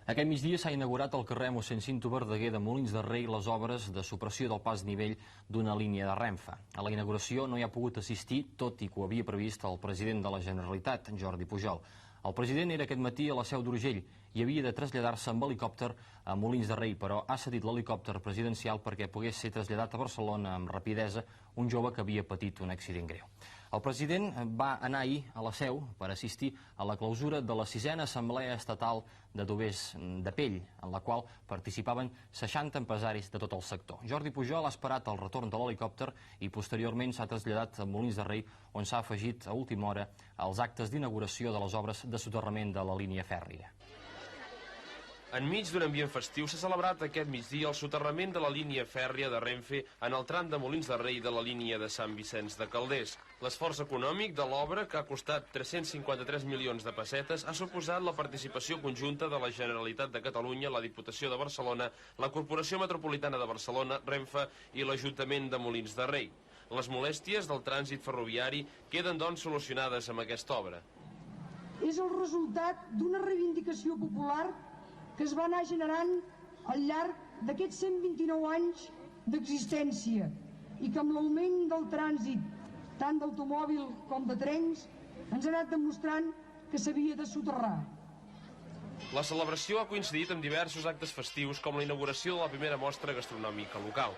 Aquest migdia s'ha inaugurat al carrer mossèn Cinto Verdaguer de Molins de Rei les obres de supressió del pas nivell d'una línia de Renfe. A la inauguració no hi ha pogut assistir, tot i que ho havia previst el president de la Generalitat, Jordi Pujol. El president era aquest matí a la Seu d'Urgell i havia de traslladar-se amb helicòpter a Molins de Rei, però ha cedit l'helicòpter presidencial perquè pogués ser traslladat a Barcelona amb rapidesa un jove que havia patit un accident greu. El president va anar ahir a la Seu per assistir a la clausura de la 6a Assemblea Estatal d'Adobers de Pell, en la qual participaven 60 empresaris de tot el sector. Jordi Pujol ha esperat el retorn de l'helicòpter i posteriorment s'ha traslladat a Molins de Rei, on s'ha afegit a última hora als actes d'inauguració de les obres de soterrament de la línia fèrria. Enmig d'un ambient festiu s'ha celebrat aquest migdia el soterrament de la línia fèrria de Renfe en el tram de Molins de Rei de la línia de Sant Vicenç de Calders. L'esforç econòmic de l'obra, que ha costat 353 milions de pessetes, ha suposat la participació conjunta de la Generalitat de Catalunya, la Diputació de Barcelona, la Corporació Metropolitana de Barcelona, Renfe i l'Ajuntament de Molins de Rei. Les molèsties del trànsit ferroviari queden, doncs, solucionades amb aquesta obra. És el resultat d'una reivindicació popular que es va anar generant al llarg d'aquests 129 anys d'existència i que amb l'augment del trànsit, tant d'automòbil com de trens, ens ha anat demostrant que s'havia de soterrar. La celebració ha coincidit amb diversos actes festius com la inauguració de la primera mostra gastronòmica local.